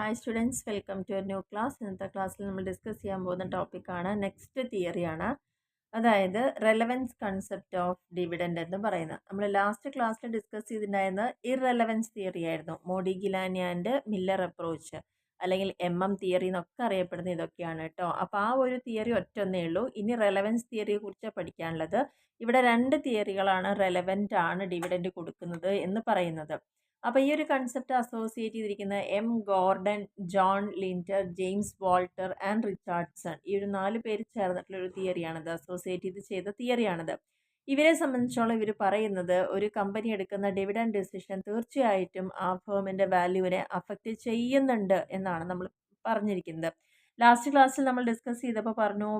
Hi students, welcome to a new class. ഇന്നത്തെ ക്ലാസ്സിൽ നമ്മൾ ഡിസ്കസ് ചെയ്യാൻ പോകുന്ന ടോപ്പിക്കാണ് നെക്സ്റ്റ് തിയറിയാണ്. അതായത് റെലവൻസ് കൺസെപ്റ്റ് ഓഫ് ഡിവിഡൻഡ് എന്ന് പറയുന്നത്. നമ്മൾ ലാസ്റ്റ് ക്ലാസ്സിൽ ഡിസ്കസ് ചെയ്തിട്ടുണ്ടായിരുന്നത് ഇറെലവൻസ് തിയറി ആയിരുന്നു. മോഡിഗിലാനി ആൻഡ് മില്ലർ അപ്രോച്ച് അല്ലെങ്കിൽ തിയറി എന്നൊക്കെ അറിയപ്പെടുന്ന ഇതൊക്കെയാണ് കേട്ടോ. അപ്പോൾ ആ ഒരു തിയറി ഒറ്റൊന്നേ ഉള്ളൂ. ഇനി റെലവൻസ് തിയറിയെ കുറിച്ച് പഠിക്കാനുള്ളത്. ഇവിടെ രണ്ട് തിയറികളാണ് റെലവൻ്റ് ആണ് ഡിവിഡൻഡ് കൊടുക്കുന്നത് എന്ന് പറയുന്നത്. അപ്പോൾ ഈ ഒരു കൺസെപ്റ്റ് അസോസിയേറ്റ് ചെയ്തിരിക്കുന്ന Gordon, John Lintner, James Walter and Richardson, ഈ ഒരു 4 പേര് ചേർന്നിട്ടുള്ള ഒരു തിയറിയാണിത്. അസോസിയേറ്റ് ചെയ്ത തിയറിയാണിത്. ഇവരെ സംബന്ധിച്ചോളം ഇവർ പറയുന്നത് ഒരു കമ്പനി എടുക്കുന്ന ഡിവിഡൻഡ് ഡിസിഷൻ തീർച്ചയായിട്ടും ആ ഫേമിൻ്റെ വാല്യൂവിനെ അഫക്റ്റ് ചെയ്യുന്നുണ്ട് എന്നാണ് നമ്മൾ പറഞ്ഞിരിക്കുന്നത്. ലാസ്റ്റ് ക്ലാസ്സിൽ നമ്മൾ ഡിസ്കസ് ചെയ്തപ്പോൾ പറഞ്ഞു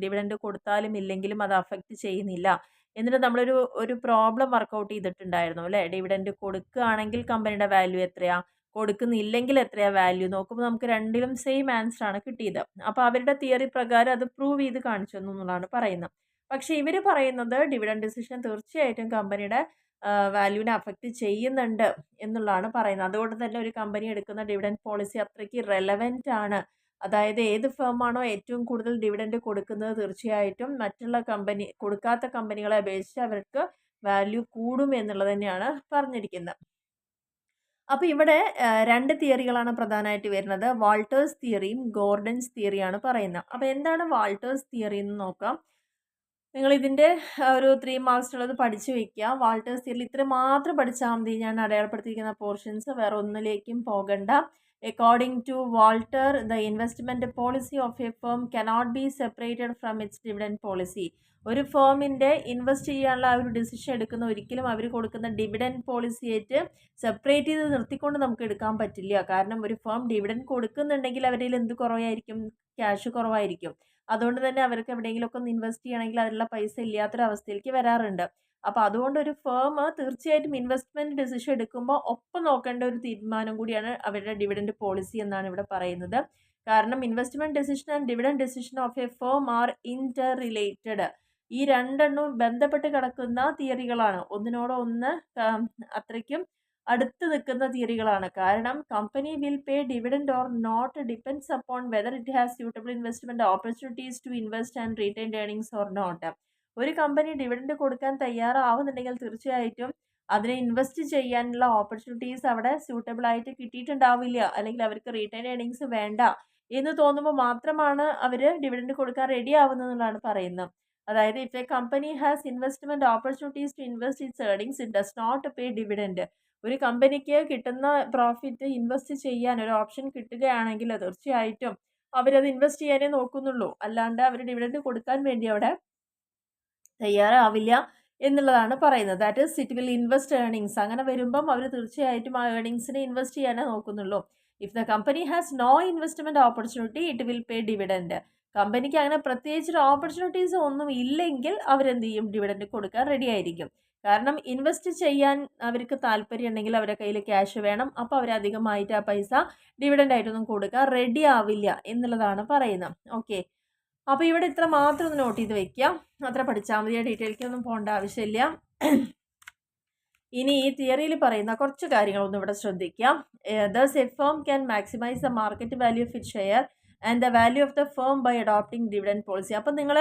ഡിവിഡൻഡ് കൊടുത്താലും ഇല്ലെങ്കിലും അത് അഫക്റ്റ് ചെയ്യുന്നില്ല. എന്നിട്ട് നമ്മളൊരു ഒരു പ്രോബ്ലം വർക്കൗട്ട് ചെയ്തിട്ടുണ്ടായിരുന്നു അല്ലേ. ഡിവിഡൻഡ് കൊടുക്കുകയാണെങ്കിൽ കമ്പനിയുടെ വാല്യൂ എത്രയാ, കൊടുക്കുന്നില്ലെങ്കിൽ എത്രയാ വാല്യൂ നോക്കുമ്പോൾ നമുക്ക് രണ്ടിലും സെയിം ആൻസർ ആണ് കിട്ടിയത്. അപ്പോൾ അവരുടെ തിയറി പ്രകാരം അത് പ്രൂവ് ചെയ്ത് കാണിച്ചു എന്നുള്ളതാണ് പറയുന്നത്. പക്ഷേ ഇവർ പറയുന്നത് ഡിവിഡൻഡ് ഡിസിഷൻ തീർച്ചയായിട്ടും കമ്പനിയുടെ വാല്യൂവിനെ അഫക്റ്റ് ചെയ്യുന്നുണ്ട് എന്നുള്ളതാണ് പറയുന്നത്. അതുകൊണ്ട് തന്നെ ഒരു കമ്പനി എടുക്കുന്ന ഡിവിഡൻഡ് പോളിസി അത്രയ്ക്ക് റെലവൻ്റ് ആണ്. അതായത് ഏത് ഫേമാണോ ഏറ്റവും കൂടുതൽ ഡിവിഡൻഡ് കൊടുക്കുന്നത് തീർച്ചയായിട്ടും മറ്റുള്ള കൊടുക്കാത്ത കമ്പനികളെ അപേക്ഷിച്ച് അവർക്ക് വാല്യൂ കൂടും എന്നുള്ളത് തന്നെയാണ് പറഞ്ഞിരിക്കുന്നത്. അപ്പോൾ ഇവിടെ രണ്ട് തിയറികളാണ് പ്രധാനമായിട്ട് വരുന്നത്. വാൾട്ടേഴ്സ് തിയറിയും ഗോർഡൻസ് തിയറിയാണ് പറയുന്നത്. അപ്പോൾ എന്താണ് വാൾട്ടേഴ്സ് തിയറി എന്ന് നോക്കാം. നിങ്ങൾ ഇതിൻ്റെ ഒരു 3 മാർക്സിനുള്ളത് പഠിച്ചു വയ്ക്കുക. വാൾട്ടേഴ്സ് തിയറി ഇത്ര മാത്രം പഠിച്ചാൽ മതി. ഞാൻ അടയാളപ്പെടുത്തിയിരിക്കുന്ന പോർഷൻസ് വേറെ ഒന്നിലേക്കും പോകണ്ട. According to Walter, the investment policy of a firm cannot be separated from its dividend policy. ഒരു ഫേമിൻ്റെ ഇൻവെസ്റ്റ് ചെയ്യാനുള്ള ആ ഒരു ഡിസിഷൻ എടുക്കുന്ന ഒരിക്കലും അവർ കൊടുക്കുന്ന ഡിവിഡൻഡ് പോളിസിയായിട്ട് സെപ്പറേറ്റ് ചെയ്ത് നിർത്തിക്കൊണ്ട് നമുക്ക് എടുക്കാൻ പറ്റില്ല. കാരണം ഒരു ഫേം ഡിവിഡൻഡ് കൊടുക്കുന്നുണ്ടെങ്കിൽ അവരിൽ എന്ത് കുറവായിരിക്കും, ക്യാഷ് കുറവായിരിക്കും. അതുകൊണ്ട് തന്നെ അവർക്ക് എവിടെയെങ്കിലുമൊക്കെ ഒന്ന് ഇൻവെസ്റ്റ് ചെയ്യണമെങ്കിൽ അതിലുള്ള പൈസ ഇല്ലാത്തൊരവസ്ഥയിലേക്ക് വരാറുണ്ട്. അപ്പോൾ അതുകൊണ്ട് ഒരു ഫേം തീർച്ചയായിട്ടും ഇൻവെസ്റ്റ്മെൻറ്റ് ഡിസിഷൻ എടുക്കുമ്പോൾ ഒപ്പം നോക്കേണ്ട ഒരു തീരുമാനം കൂടിയാണ് അവരുടെ ഡിവിഡൻഡ് പോളിസി എന്നാണ് ഇവിടെ പറയുന്നത്. കാരണം investment decision and dividend decision of a firm are interrelated. ഈ രണ്ടെണ്ണവും ബന്ധപ്പെട്ട് കിടക്കുന്ന തിയറികളാണ്. ഒന്നിനോടൊന്ന് അത്രയ്ക്കും അടുത്ത് നിൽക്കുന്ന തിയറികളാണ്. കാരണം company will pay dividend or not depends upon whether it has suitable investment opportunities to invest and retained earnings or not. ഒരു കമ്പനി ഡിവിഡൻഡ് കൊടുക്കാൻ തയ്യാറാവുന്നുണ്ടെങ്കിൽ തീർച്ചയായിട്ടും അതിനെ ഇൻവെസ്റ്റ് ചെയ്യാനുള്ള ഓപ്പർച്യൂണിറ്റീസ് അവിടെ സ്യൂട്ടബിൾ ആയിട്ട് കിട്ടിയിട്ടുണ്ടാവില്ല, അല്ലെങ്കിൽ അവർക്ക് റീറ്റെയിൻ ഏർണിങ്സ് വേണ്ട എന്ന് തോന്നുമ്പോൾ മാത്രമാണ് അവർ ഡിവിഡൻഡ് കൊടുക്കാൻ റെഡി ആവുന്നതെന്നുള്ളതാണ് പറയുന്നത്. അതായത് if a company has investment opportunities to invest its earnings it does not pay dividend. ഒരു കമ്പനിക്ക് കിട്ടുന്ന പ്രോഫിറ്റ് ഇൻവെസ്റ്റ് ചെയ്യാൻ ഒരു ഓപ്ഷൻ കിട്ടുകയാണെങ്കിൽ തീർച്ചയായിട്ടും അവരത് ഇൻവെസ്റ്റ് ചെയ്യാനേ നോക്കുന്നുള്ളൂ. അല്ലാണ്ട് അവർ ഡിവിഡൻഡ് കൊടുക്കാൻ വേണ്ടി അവിടെ തയ്യാറാവില്ല എന്നുള്ളതാണ് പറയുന്നത്. That is it will invest earnings. അങ്ങനെ വരുമ്പം അവർ തീർച്ചയായിട്ടും ആ ഏർണിങ്സിനെ ഇൻവെസ്റ്റ് ചെയ്യാനേ നോക്കുന്നുള്ളൂ. If the company has no investment opportunity it will pay dividend. കമ്പനിക്ക് അങ്ങനെ പ്രത്യേകിച്ചൊരു ഓപ്പർച്യൂണിറ്റീസ് ഒന്നും ഇല്ലെങ്കിൽ അവരെന്ത് ചെയ്യും, ഡിവിഡൻഡ് കൊടുക്കാൻ റെഡി ആയിരിക്കും. കാരണം ഇൻവെസ്റ്റ് ചെയ്യാൻ അവർക്ക് താല്പര്യം ഉണ്ടെങ്കിൽ അവരുടെ കയ്യിൽ ക്യാഷ് വേണം. അപ്പോൾ അവരധികമായിട്ട് ആ പൈസ ഡിവിഡൻഡ് ആയിട്ടൊന്നും കൊടുക്കാൻ റെഡി ആവില്ല എന്നുള്ളതാണ് പറയുന്നത്. ഓക്കെ, അപ്പോൾ ഇവിടെ ഇത്ര മാത്രം ഒന്ന് നോട്ട് ചെയ്ത് വെക്കാം. അത്ര പഠിച്ചാൽ മതി, ഡീറ്റെയിൽക്കൊന്നും പോകേണ്ട ആവശ്യമില്ല. ഇനി ഈ തിയറിയിൽ പറയുന്ന കുറച്ച് കാര്യങ്ങളൊന്നും ഇവിടെ ശ്രദ്ധിക്കാം. Thus a firm can maximize the market value of it share and the value of the firm by adopting dividend policy. അപ്പം നിങ്ങൾ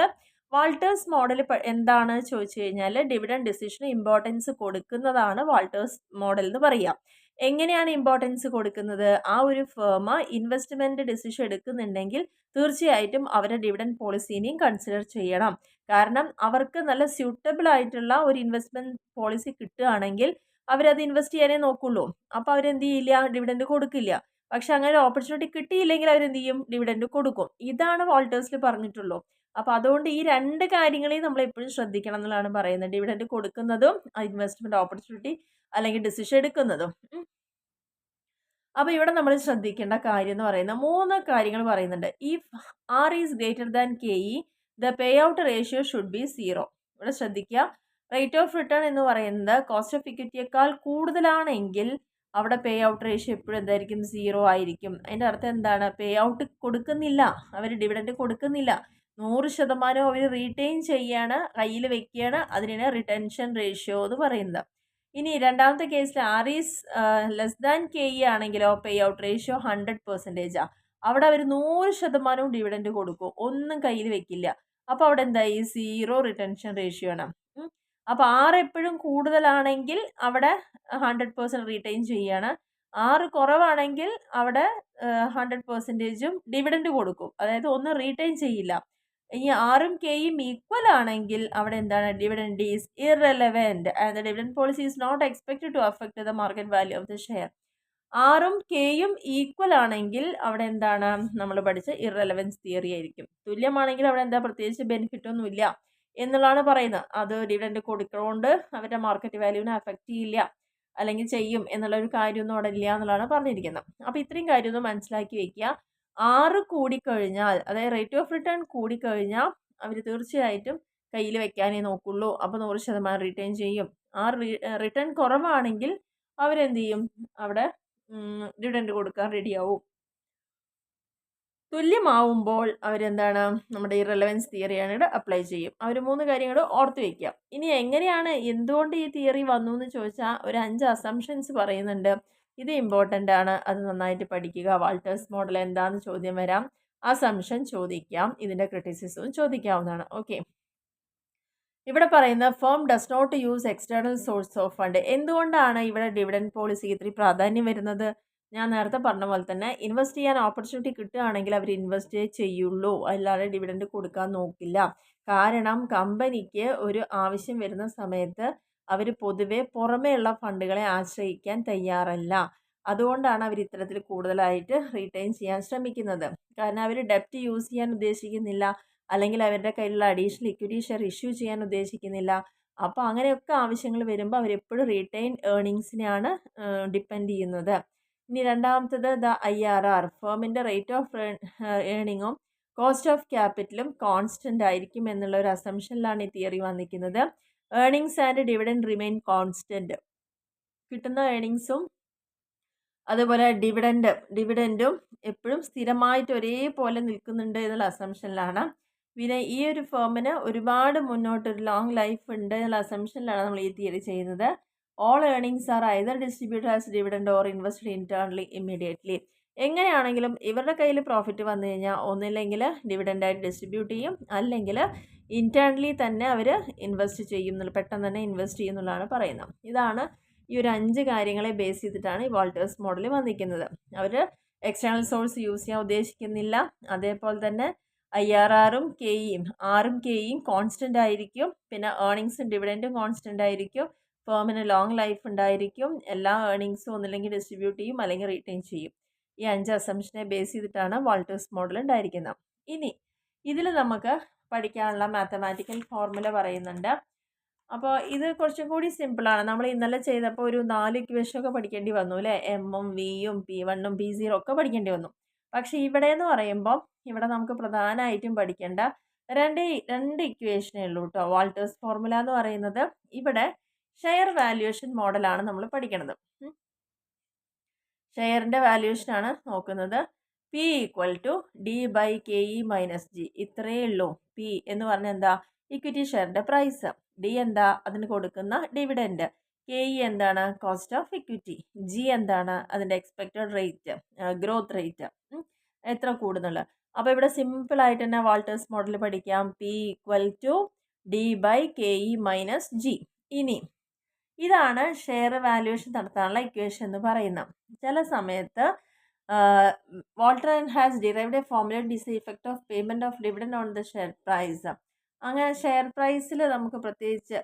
വാൾട്ടേഴ്സ് മോഡൽ എന്താണ് ചോദിച്ചു കഴിഞ്ഞാൽ ഡിവിഡൻഡ് ഡിസിഷന് ഇമ്പോർട്ടൻസ് കൊടുക്കുന്നതാണ് വാൾട്ടേഴ്സ് മോഡൽ എന്ന് പറയുക. എങ്ങനെയാണ് ഇമ്പോർട്ടൻസ് കൊടുക്കുന്നത്? ആ ഒരു ഫേം ഇൻവെസ്റ്റ്മെൻറ്റ് ഡിസിഷൻ എടുക്കുന്നുണ്ടെങ്കിൽ തീർച്ചയായിട്ടും അവരുടെ ഡിവിഡൻഡ് പോളിസീനെയും കൺസിഡർ ചെയ്യണം. കാരണം അവർക്ക് നല്ല സ്യൂട്ടബിൾ ആയിട്ടുള്ള ഒരു ഇൻവെസ്റ്റ്മെൻറ്റ് പോളിസി കിട്ടുകയാണെങ്കിൽ അവരത് ഇൻവെസ്റ്റ് ചെയ്യാനേ നോക്കുള്ളൂ. അപ്പോൾ അവരെന്ത് ചെയ്യില്ല, ഡിവിഡൻഡ് കൊടുക്കില്ല. പക്ഷെ അങ്ങനെ ഓപ്പർച്യൂണിറ്റി കിട്ടിയില്ലെങ്കിൽ അവരെന്ത് ചെയ്യും, ഡിവിഡൻഡ് കൊടുക്കും. ഇതാണ് വാൾട്ടേഴ്സിൽ പറഞ്ഞിട്ടുള്ളൂ. അപ്പോൾ അതുകൊണ്ട് ഈ രണ്ട് കാര്യങ്ങളെയും നമ്മൾ എപ്പോഴും ശ്രദ്ധിക്കണം എന്നുള്ളതാണ് പറയുന്നത്. ഡിവിഡൻഡ് കൊടുക്കുന്നതും ഇൻവെസ്റ്റ്മെൻറ്റ് ഓപ്പർച്യൂണിറ്റി അല്ലെങ്കിൽ ഡിസിഷൻ എടുക്കുന്നതും. അപ്പോൾ ഇവിടെ നമ്മൾ ശ്രദ്ധിക്കേണ്ട കാര്യം എന്ന് പറയുന്നത് 3 കാര്യങ്ങൾ പറയുന്നുണ്ട്. If r is greater than k e the pay out ratio should be 0. ഇവിടെ ശ്രദ്ധിക്കുക, റേറ്റ് ഓഫ് റിട്ടേൺ എന്ന് പറയുന്നത് കോസ്റ്റ് ഓഫ് ഇക്വിറ്റിയേക്കാൾ കൂടുതലാണെങ്കിൽ അവിടെ പേ ഔട്ട് റേഷ്യോ എപ്പോഴും എന്തായിരിക്കും, 0 ആയിരിക്കും. അതിൻ്റെ അർത്ഥം എന്താണ്, പേ ഔട്ട് കൊടുക്കുന്നില്ല, അവർ ഡിവിഡൻഡ് കൊടുക്കുന്നില്ല. 100% അവർ റീറ്റെയിൻ ചെയ്യാണ്, കയ്യിൽ വെക്കുകയാണ്. അതിനാണ് റിട്ടൻഷൻ റേഷ്യോ എന്ന് പറയുന്നത്. ഇനി രണ്ടാമത്തെ കേസിൽ r is less than k e ആണെങ്കിലോ പേ ഔട്ട് റേഷ്യോ 100%. അവിടെ അവർ 100% ഡിവിഡൻഡ് കൊടുക്കും, ഒന്നും കയ്യിൽ വെക്കില്ല. അപ്പോൾ അവിടെ എന്തായി, 0 റിട്ടൻഷൻ റേഷ്യോ ആണ്. അപ്പോൾ ആർ എപ്പോഴും കൂടുതലാണെങ്കിൽ അവിടെ 100% റീറ്റെയിൻ ചെയ്യാണ്. ആറ് കുറവാണെങ്കിൽ അവിടെ 100%ഉം ഡിവിഡൻഡ് കൊടുക്കും, അതായത് ഒന്നും റീറ്റെയിൻ ചെയ്യില്ല. ഇനി ആറും കെയും ഈക്വൽ ആണെങ്കിൽ അവിടെ എന്താണ്, dividend is irrelevant and the dividend policy is not expected to affect the market value of the share. ആറും കെയും ഈക്വൽ ആണെങ്കിൽ അവിടെ എന്താണ്, നമ്മൾ പഠിച്ച ഇറെലവൻസ് തിയറി ആയിരിക്കും. തുല്യമാണെങ്കിൽ അവിടെ എന്താ, പ്രത്യേകിച്ച് ബെനിഫിറ്റ് ഒന്നുമില്ല എന്നുള്ളതാണ് പറയുന്നത്. അത് ഡിവിഡൻഡ് കൊടുക്കുന്നതുകൊണ്ട് അവരുടെ മാർക്കറ്റ് വാല്യൂവിനെ അഫക്റ്റ് ചെയ്യില്ല, അല്ലെങ്കിൽ ചെയ്യും എന്നുള്ളൊരു കാര്യമൊന്നും അവിടെ ഇല്ല എന്നുള്ളതാണ് പറഞ്ഞിരിക്കുന്നത്. അപ്പോൾ ഇത്രയും കാര്യമൊന്നും മനസ്സിലാക്കി വെക്കുക. 6 കൂടിക്കഴിഞ്ഞാൽ, അതായത് റേറ്റ് ഓഫ് റിട്ടേൺ കൂടിക്കഴിഞ്ഞാൽ അവർ തീർച്ചയായിട്ടും കയ്യിൽ വെക്കാനേ നോക്കുള്ളൂ. അപ്പോൾ 100% റിട്ടേൺ ചെയ്യും. റിട്ടേൺ കുറവാണെങ്കിൽ അവരെന്ത് ചെയ്യും, അവിടെ ഡിവിഡൻഡ് കൊടുക്കാൻ റെഡിയാവും. തുല്യമാവുമ്പോൾ അവരെന്താണ്, നമ്മുടെ ഇറെലവൻസ് തിയറിയാണ് ഇവിടെ അപ്ലൈ ചെയ്യും. അവർ 3 കാര്യങ്ങൾ ഓർത്ത് വയ്ക്കുക. ഇനി എങ്ങനെയാണ്, എന്തുകൊണ്ട് ഈ തിയറി വന്നു എന്ന് ചോദിച്ചാൽ ഒരു 5 അസംഷൻസ് പറയുന്നുണ്ട്. ഇത് ഇമ്പോർട്ടൻ്റ് ആണ്, അത് നന്നായിട്ട് പഠിക്കുക. വാൾട്ടേഴ്സ് മോഡൽ എന്താണെന്ന് ചോദ്യം വരാം, അസംഷൻ ചോദിക്കാം, ഇതിൻ്റെ ക്രിറ്റിസിസവും ചോദിക്കാവുന്നതാണ്. ഓക്കെ, ഇവിടെ പറയുന്ന firm does not use external source of fund. എന്തുകൊണ്ടാണ് ഇവിടെ ഡിവിഡൻഡ് പോളിസിക്ക് ഇത്തിരി പ്രാധാന്യം വരുന്നത്? ഞാൻ നേരത്തെ പറഞ്ഞ പോലെ തന്നെ ഇൻവെസ്റ്റ് ചെയ്യാൻ ഓപ്പർച്യൂണിറ്റി കിട്ടുകയാണെങ്കിൽ അവർ ഇൻവെസ്റ്റ് ചെയ്യുള്ളൂ, അല്ലാതെ ഡിവിഡൻഡ് കൊടുക്കാൻ നോക്കില്ല. കാരണം കമ്പനിക്ക് ഒരു ആവശ്യം വരുന്ന സമയത്ത് അവർ പൊതുവെ പുറമേയുള്ള ഫണ്ടുകളെ ആശ്രയിക്കാൻ തയ്യാറല്ല. അതുകൊണ്ടാണ് അവർ ഇത്തരത്തിൽ കൂടുതലായിട്ട് റീറ്റെയിൻ ചെയ്യാൻ ശ്രമിക്കുന്നത്. കാരണം അവർ ഡെപ്റ്റ് യൂസ് ചെയ്യാൻ ഉദ്ദേശിക്കുന്നില്ല, അല്ലെങ്കിൽ അവരുടെ കയ്യിലുള്ള അഡീഷണൽ ഇക്വിറ്റി ഷെയർ ഇഷ്യൂ ചെയ്യാൻ ഉദ്ദേശിക്കുന്നില്ല. അപ്പോൾ അങ്ങനെയൊക്കെ ആവശ്യങ്ങൾ വരുമ്പോൾ അവരെപ്പോഴും റീറ്റെയിൻ ഏർണിങ്സിനെയാണ് ഡിപ്പെൻഡ് ചെയ്യുന്നത്. ഇനി രണ്ടാമത്തത് IRR, ഫേമിൻ്റെ റേറ്റ് ഓഫ് ഏർണിങ്ങും കോസ്റ്റ് ഓഫ് ക്യാപിറ്റലും കോൺസ്റ്റൻ്റ് ആയിരിക്കും എന്നുള്ള ഒരു അസംഷനിലാണ് ഈ തിയറി വന്നിരിക്കുന്നത്. Earnings and dividend remain constant. കിട്ടുന്ന ഏർണിങ്സും അതുപോലെ ഡിവിഡൻറ്റും എപ്പോഴും സ്ഥിരമായിട്ട് ഒരേപോലെ നിൽക്കുന്നുണ്ട് എന്നുള്ള അസംഷനിലാണ്. പിന്നെ ഈ ഒരു ഫേമിന് ഒരുപാട് മുന്നോട്ടൊരു ലോങ് ലൈഫ് ഉണ്ട് എന്നുള്ള അസംഷനിലാണ് നമ്മൾ ഈ തിയറി ചെയ്യുന്നത്. All earnings R either distributed as dividend or invested internally immediately. എങ്ങനെയാണെങ്കിലും ഇവരുടെ കയ്യിൽ പ്രോഫിറ്റ് വന്നു കഴിഞ്ഞാൽ ഒന്നില്ലെങ്കിൽ ഡിവിഡൻഡായിട്ട് ഡിസ്ട്രിബ്യൂട്ട് ചെയ്യും, അല്ലെങ്കിൽ ഇന്റേണലി തന്നെ അവർ ഇൻവെസ്റ്റ് ചെയ്യും, പെട്ടെന്ന് തന്നെ ഇൻവെസ്റ്റ് ചെയ്യുന്നുള്ളതാണ് പറയുന്നത്. ഇതാണ് ഈ ഒരു 5 കാര്യങ്ങളെ ബേസ് ചെയ്തിട്ടാണ് ഈ വാൾട്ടേഴ്സ് മോഡൽ വന്നിരിക്കുന്നത്. അവർ എക്സ്റ്റേണൽ സോഴ്സ് യൂസ് ചെയ്യാൻ ഉദ്ദേശിക്കുന്നില്ല. അതേപോലെ തന്നെ IRRും ആറും കെയും കോൺസ്റ്റൻ്റ് ആയിരിക്കും. പിന്നെ ഏർണിങ്സും ഡിവിഡൻറ്റും കോൺസ്റ്റൻ്റ് ആയിരിക്കും. ഫേമിന് ലോങ് ലൈഫ് ഉണ്ടായിരിക്കും. എല്ലാ ഏർണിങ്സും ഒന്നില്ലെങ്കിൽ ഡിസ്ട്രിബ്യൂട്ട് ചെയ്യും, അല്ലെങ്കിൽ റീറ്റെയിൻ ചെയ്യും. ഈ 5 അസംഷനെ ബേസ് ചെയ്തിട്ടാണ് വാൾട്ടേഴ്സ് മോഡൽ ഉണ്ടായിരിക്കുന്നത്. ഇനി ഇതിൽ നമുക്ക് പഠിക്കാനുള്ള മാത്തമാറ്റിക്കൽ ഫോർമുല പറയുന്നുണ്ട്. അപ്പോൾ ഇത് കുറച്ചും കൂടി സിമ്പിളാണ്. നമ്മൾ ഇന്നലെ ചെയ്തപ്പോൾ ഒരു 4 ഇക്വേഷനൊക്കെ പഠിക്കേണ്ടി വന്നു അല്ലേ, എമ്മും വിയും P1ഉം P0 ഒക്കെ പഠിക്കേണ്ടി വന്നു. പക്ഷേ ഇവിടെ എന്ന് പറയുമ്പോൾ ഇവിടെ നമുക്ക് പ്രധാനമായിട്ടും പഠിക്കേണ്ട രണ്ട് ഇക്വേഷനേ ഉള്ളൂ കേട്ടോ. വാൾട്ടേഴ്സ് ഫോർമുല എന്ന് പറയുന്നത് ഇവിടെ ഷെയർ വാല്യുവേഷൻ മോഡലാണ് നമ്മൾ പഠിക്കുന്നത്. ഷെയറിൻ്റെ വാല്യുവേഷനാണ് നോക്കുന്നത്. P = D/KE - G. ഇത്രയേ ഉള്ളൂ. P എന്ന് പറഞ്ഞാൽ എന്താ, ഇക്വിറ്റി ഷെയറിൻ്റെ പ്രൈസ്. D എന്താ, അതിന് കൊടുക്കുന്ന ഡിവിഡൻഡ്. KE എന്താണ്, കോസ്റ്റ് ഓഫ് ഇക്വിറ്റി. G എന്താണ്, അതിൻ്റെ എക്സ്പെക്റ്റഡ് റേറ്റ്, ഗ്രോത്ത് റേറ്റ്, എത്ര കൂടുന്നുള്ളത്. അപ്പോൾ ഇവിടെ സിമ്പിളായിട്ട് തന്നെ വാൾട്ടേഴ്സ് മോഡൽ പഠിക്കാം. P = D/KE - G. ഇനി ഇതാണ് ഷെയർ വാല്യുവേഷൻ നടത്താനുള്ള ഇക്വേഷൻ എന്ന് പറയുന്നത്. ചില സമയത്ത് Walter has derived a formula this effect of payment of dividend on the share price. അങ്ങനെ ഷെയർ പ്രൈസിൽ നമുക്ക് പ്രത്യേകിച്ച്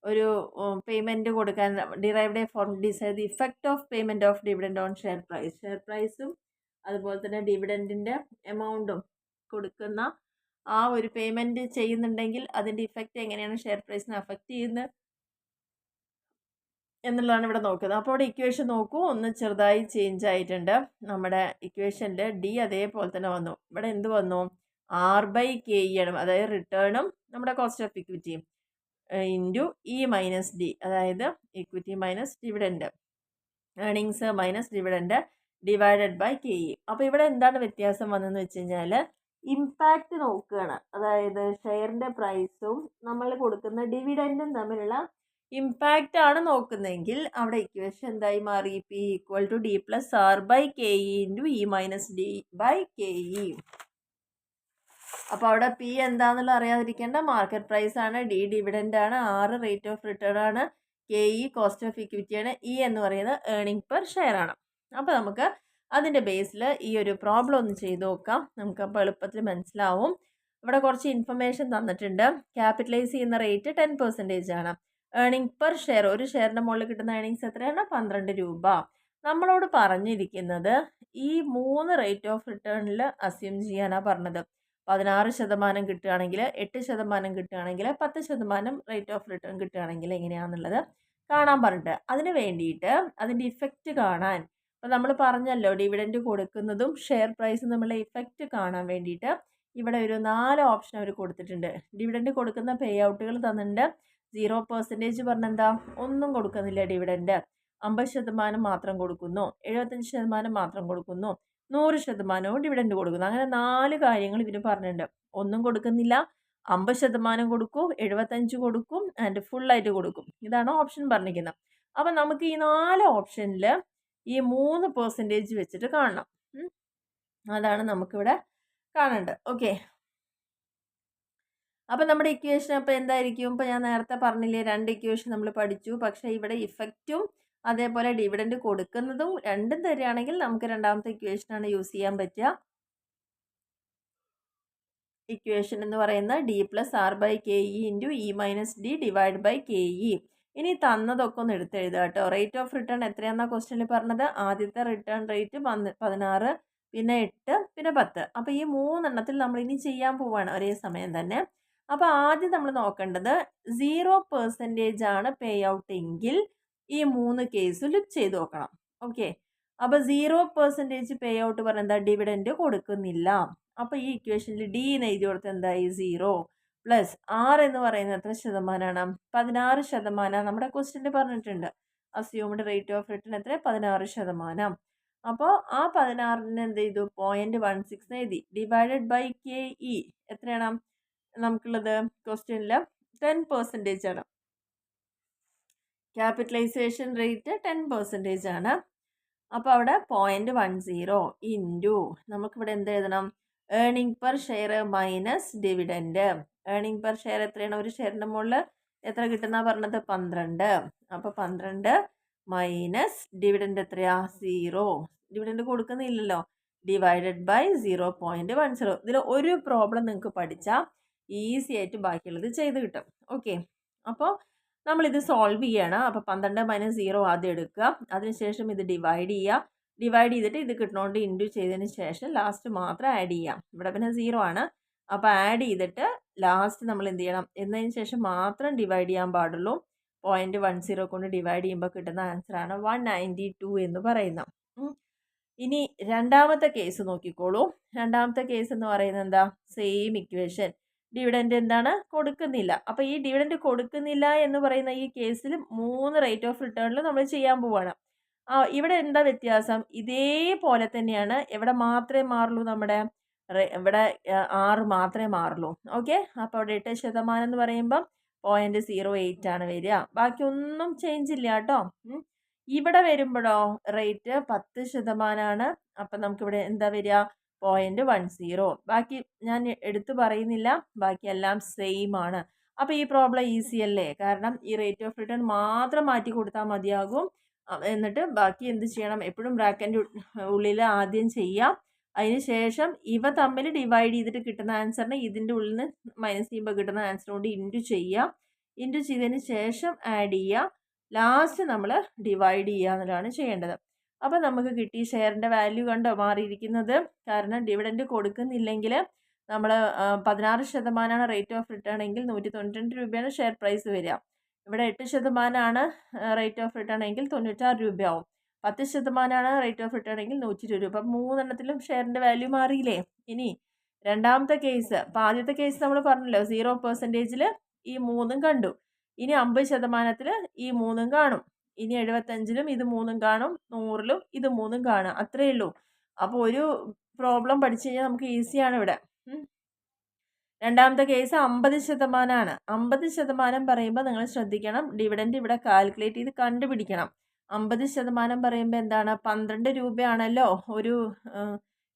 ഒരു പേയ്മെൻറ്റ് കൊടുക്കാൻ derived a formula decide the effect of payment of dividend on share പ്രൈസും അതുപോലെ തന്നെ ഡിവിഡൻറ്റിൻ്റെ എമൗണ്ടും കൊടുക്കുന്ന ആ ഒരു പേയ്മെൻറ്റ് ചെയ്യുന്നുണ്ടെങ്കിൽ അതിൻ്റെ ഇഫക്റ്റ് എങ്ങനെയാണ് ഷെയർ പ്രൈസിനെ അഫക്റ്റ് ചെയ്യുന്നത് എന്നുള്ളതാണ് ഇവിടെ നോക്കുന്നത്. അപ്പോൾ ഇവിടെ ഇക്വേഷൻ നോക്കൂ, ഒന്ന് ചെറുതായി ചേഞ്ച് ആയിട്ടുണ്ട്. നമ്മുടെ ഇക്വേഷനിൽ D അതേപോലെ തന്നെ വന്നു. ഇവിടെ എന്ത് വന്നു, R/KE ആണ്, അതായത് റിട്ടേണും നമ്മുടെ കോസ്റ്റ് ഓഫ് ഇക്വിറ്റിയും ഇൻറ്റു E - D, അതായത് equity minus dividend, earnings minus dividend divided by KE. അപ്പോൾ ഇവിടെ എന്താണ് വ്യത്യാസം വന്നതെന്ന് വെച്ച് കഴിഞ്ഞാൽ ഇമ്പാക്റ്റ് നോക്കുകയാണ്. അതായത് ഷെയറിൻ്റെ പ്രൈസും നമ്മൾ കൊടുക്കുന്ന ഡിവിഡൻഡും തമ്മിലുള്ള ഇമ്പാക്റ്റ് ആണ് നോക്കുന്നതെങ്കിൽ അവിടെ ഇക്വേഷൻ എന്തായി മാറി? P equal to d plus r by k e into e minus d by k e. അപ്പോൾ അവിടെ പി എന്താണെന്നുള്ള അറിയാതിരിക്കേണ്ട. മാർക്കറ്റ് പ്രൈസ് ആണ്, ഡി ഡിവിഡൻ്റ് ആണ്, ആർ റേറ്റ് ഓഫ് റിട്ടേൺ ആണ്, k e cost of equity ആണ്, ഇ എന്ന് പറയുന്നത് ഏർണിംഗ് പെർ ഷെയർ ആണ്. അപ്പോൾ നമുക്ക് അതിൻ്റെ ബേസിൽ ഈ ഒരു പ്രോബ്ലം ഒന്ന് ചെയ്ത് നോക്കാം. നമുക്കപ്പോൾ എളുപ്പത്തിൽ മനസ്സിലാവും. ഇവിടെ കുറച്ച് ഇൻഫർമേഷൻ തന്നിട്ടുണ്ട്. ക്യാപിറ്റലൈസ് ചെയ്യുന്ന റേറ്റ് 10% ആണ്. ഏർണിംഗ് പെർ ഷെയർ, ഒരു ഷെയറിൻ്റെ മുകളിൽ കിട്ടുന്ന ഏർണിങ്സ് എത്രയാണ്? 12 രൂപ. നമ്മളോട് പറഞ്ഞിരിക്കുന്നത് ഈ 3 റേറ്റ് ഓഫ് റിട്ടേണിൽ അസ്യൂം ചെയ്യാനാണ് പറഞ്ഞത്. 16% കിട്ടുകയാണെങ്കിൽ, 8% കിട്ടുകയാണെങ്കിൽ, 10% റേറ്റ് ഓഫ് റിട്ടേൺ കിട്ടുകയാണെങ്കിൽ എങ്ങനെയാണെന്നുള്ളത് കാണാൻ പറഞ്ഞിട്ട്, അതിന് വേണ്ടിയിട്ട് അതിൻ്റെ ഇഫക്റ്റ് കാണാൻ, അപ്പോൾ നമ്മൾ പറഞ്ഞല്ലോ ഡിവിഡൻഡ് കൊടുക്കുന്നതും ഷെയർ പ്രൈസും തമ്മിലുള്ള ഇഫക്റ്റ് കാണാൻ വേണ്ടിയിട്ട് ഇവിടെ ഒരു 4 ഓപ്ഷൻ അവർ കൊടുത്തിട്ടുണ്ട്. ഡിവിഡൻഡ് കൊടുക്കുന്ന പേ ഔട്ടുകൾ തന്നിട്ടുണ്ട്. 0% പറഞ്ഞെന്താ? ഒന്നും കൊടുക്കുന്നില്ല ഡിവിഡൻഡ്. 50% മാത്രം കൊടുക്കുന്നു, 75% മാത്രം കൊടുക്കുന്നു, 100% ഡിവിഡൻഡ് കൊടുക്കുന്നു. അങ്ങനെ 4 കാര്യങ്ങൾ ഇവർ പറഞ്ഞിട്ടുണ്ട്. ഒന്നും കൊടുക്കുന്നില്ല, 50% കൊടുക്കും, 75 കൊടുക്കും, ആൻഡ് ഫുള്ളായിട്ട് കൊടുക്കും. ഇതാണ് ഓപ്ഷൻ പറഞ്ഞിരിക്കുന്നത്. അപ്പം നമുക്ക് ഈ 4 ഓപ്ഷനിൽ ഈ 3% വെച്ചിട്ട് കാണണം. അതാണ് നമുക്കിവിടെ കാണേണ്ടത്. ഓക്കെ, അപ്പം നമ്മുടെ ഇക്വേഷൻ അപ്പോൾ എന്തായിരിക്കും? ഇപ്പോൾ ഞാൻ നേരത്തെ പറഞ്ഞില്ലേ 2 ഇക്വേഷൻ നമ്മൾ പഠിച്ചു. പക്ഷേ ഇവിടെ ഇഫക്റ്റും അതേപോലെ ഡിവിഡൻഡ് കൊടുക്കുന്നതും രണ്ടും തരികയാണെങ്കിൽ നമുക്ക് രണ്ടാമത്തെ ഇക്വേഷനാണ് യൂസ് ചെയ്യാൻ പറ്റുക. ഇക്വേഷൻ എന്ന് പറയുന്നത് d plus r by k e into e minus d divide by k e. ഇനി തന്നതൊക്കെ ഒന്ന് എടുത്തെഴുതുക കേട്ടോ. റേറ്റ് ഓഫ് റിട്ടേൺ എത്രയാണെന്നാണ് ക്വസ്റ്റ്യനിൽ പറഞ്ഞത്? ആദ്യത്തെ റിട്ടേൺ റേറ്റ് 16, പിന്നെ 8, പിന്നെ 10. അപ്പോൾ ഈ 3 എണ്ണത്തിൽ നമ്മൾ ഇനി ചെയ്യാൻ പോവുകയാണ് ഒരേ സമയം തന്നെ. അപ്പോൾ ആദ്യം നമ്മൾ നോക്കേണ്ടത് 0% ആണ് പേ ഔട്ട് എങ്കിൽ ഈ 3 കേസിലും ചെയ്ത് നോക്കണം. ഓക്കെ, അപ്പോൾ 0% പേ ഔട്ട് പറഞ്ഞാൽ എന്താ? ഡിവിഡൻഡ് കൊടുക്കുന്നില്ല. അപ്പോൾ ഈ ഇക്വേഷനിൽ ഡി എന്ന് എഴുതി കൊടുത്ത് എന്തായി? 0 പ്ലസ് ആർ എന്ന് പറയുന്നത് എത്ര ശതമാനമാണ്? 16%. നമ്മുടെ ക്വസ്റ്റ്യനിൽ പറഞ്ഞിട്ടുണ്ട് അസ്യൂംഡ് റേറ്റ് ഓഫ് റിട്ടേൺ എത്ര? 16%. അപ്പോൾ ആ 16ന് എന്ത് ചെയ്തു? 0.16 എഴുതി. ഡിവൈഡഡ് ബൈ കെ ഇ എത്രയാണ് നമുക്കുള്ളത്? ക്വസ്റ്റ്യനിൽ 10% ആണ്. ക്യാപിറ്റലൈസേഷൻ റേറ്റ് 10% ആണ്. അപ്പോൾ അവിടെ 0.10 ഇൻറ്റു നമുക്കിവിടെ എന്ത് എഴുതണം? Earning per share minus dividend. Earning per share എത്രയാണ്? ഒരു ഷെയറിൻ്റെ മുകളിൽ എത്ര കിട്ടുന്ന പറഞ്ഞത്? 12. അപ്പോൾ 12 മൈനസ് ഡിവിഡൻഡ് എത്രയാ? 0. ഡിവിഡൻഡ് കൊടുക്കുന്നില്ലല്ലോ. Divided by 0.10. ഇതിൽ ഒരു പ്രോബ്ലം നിങ്ങൾക്ക് പഠിച്ചാൽ ഈസി ആയിട്ട് ബാക്കിയുള്ളത് ചെയ്ത് കിട്ടും. ഓക്കെ, അപ്പോൾ നമ്മളിത് സോൾവ് ചെയ്യണം. അപ്പോൾ 12 മൈനസ് 0 ആദ്യം എടുക്കുക, അതിനുശേഷം ഇത് ഡിവൈഡ് ചെയ്യുക. ഡിവൈഡ് ചെയ്തിട്ട് ഇത് കിട്ടണോണ്ട് ഇൻറ്റു ചെയ്തതിന് ശേഷം ലാസ്റ്റ് മാത്രം ആഡ് ചെയ്യാം. ഇവിടെ പിന്നെ 0 ആണ്. അപ്പോൾ ആഡ് ചെയ്തിട്ട് ലാസ്റ്റ് നമ്മൾ എന്ത് ചെയ്യണം? എന്നതിന് ശേഷം മാത്രം ഡിവൈഡ് ചെയ്യാൻ പാടുള്ളൂ. 0.10 കൊണ്ട് ഡിവൈഡ് ചെയ്യുമ്പോൾ കിട്ടുന്ന ആൻസറാണ് 192 എന്ന് പറയുന്നത്. ഇനി രണ്ടാമത്തെ കേസ് നോക്കിക്കോളൂ. രണ്ടാമത്തെ കേസ് എന്ന് പറയുന്നത് എന്താ? Same equation. ഡിവിഡൻഡ് എന്താണ്? കൊടുക്കുന്നില്ല. അപ്പോൾ ഈ ഡിവിഡൻഡ് കൊടുക്കുന്നില്ല എന്ന് പറയുന്ന ഈ കേസിൽ 3 റേറ്റ് ഓഫ് റിട്ടേണിൽ നമ്മൾ ചെയ്യാൻ പോവുകയാണ്. ഇവിടെ എന്താ വ്യത്യാസം? ഇതേപോലെ തന്നെയാണ്. എവിടെ മാത്രമേ മാറുള്ളൂ? നമ്മുടെ ഇവിടെ 6 മാത്രമേ മാറുള്ളൂ. ഓക്കെ, അപ്പോൾ അവിടെ 8% എന്ന് പറയുമ്പം 0.08 ആണ് വരിക. ബാക്കി ഒന്നും ചേഞ്ച് ഇല്ല കേട്ടോ. ഇവിടെ വരുമ്പോഴോ റേറ്റ് 10% ആണ്. അപ്പം നമുക്കിവിടെ എന്താ വരിക? 0.10. ബാക്കി ഞാൻ എടുത്തു പറയുന്നില്ല, ബാക്കി എല്ലാം സെയിം ആണ്. അപ്പോൾ ഈ പ്രോബ്ലം ഈസി അല്ലേ? കാരണം ഈ റേറ്റ് ഓഫ് റിട്ടേൺ മാത്രം മാറ്റി കൊടുത്താൽ മതിയാകും. എന്നിട്ട് ബാക്കി എന്ത് ചെയ്യണം? എപ്പോഴും ബ്രാക്കറ്റിൻ്റെ ഉള്ളിൽ ആദ്യം ചെയ്യാം. അതിന് ശേഷം ഇവ തമ്മിൽ ഡിവൈഡ് ചെയ്തിട്ട് കിട്ടുന്ന ആൻസറിനെ ഇതിൻ്റെ ഉള്ളിൽ നിന്ന് മൈനസ് ചെയ്യുമ്പോൾ കിട്ടുന്ന ആൻസർ കൊണ്ട് ഇൻറ്റു ചെയ്യാം. ഇൻറ്റു ചെയ്തതിന് ശേഷം ആഡ് ചെയ്യുക. ലാസ്റ്റ് നമ്മൾ ഡിവൈഡ് ചെയ്യുക എന്നുള്ളതാണ് ചെയ്യേണ്ടത്. അപ്പോൾ നമുക്ക് കിട്ടി. ഷെയറിൻ്റെ വാല്യൂ കണ്ടോ മാറിയിരിക്കുന്നത്? കാരണം ഡിവിഡൻഡ് കൊടുക്കുന്നില്ലെങ്കിൽ നമ്മൾ 16% റേറ്റ് ഓഫ് റിട്ടേൺ എങ്കിൽ 192 രൂപയാണ് ഷെയർ പ്രൈസ് വരിക. ഇവിടെ 8% ആണ് റേറ്റ് ഓഫ് റിട്ടേൺ എങ്കിൽ 96 രൂപയാവും. 10% റേറ്റ് ഓഫ് റിട്ടേൺ എങ്കിൽ 120 രൂപ. അപ്പം 3 എണ്ണത്തിലും ഷെയറിൻ്റെ വാല്യൂ മാറിയില്ലേ? ഇനി രണ്ടാമത്തെ കേസ്. അപ്പോൾ ആദ്യത്തെ കേസ് നമ്മൾ പറഞ്ഞല്ലോ 0%ൽ ഈ 3 കണ്ടു. ഇനി 50% ഈ 3 കാണും. ഇനി 75ലും ഇത് 3 കാണും, 100ലും ഇത് 3 കാണും. അത്രയേ ഉള്ളൂ. അപ്പോൾ ഒരു പ്രോബ്ലം പഠിച്ചു കഴിഞ്ഞാൽ നമുക്ക് ഈസിയാണ് ഇവിടെ. രണ്ടാമത്തെ കേസ് 50% 50% പറയുമ്പോൾ നിങ്ങൾ ശ്രദ്ധിക്കണം, ഡിവിഡൻഡ് ഇവിടെ കാൽക്കുലേറ്റ് ചെയ്ത് കണ്ടുപിടിക്കണം. 50% പറയുമ്പോൾ എന്താണ്, 12 രൂപയാണല്ലോ ഒരു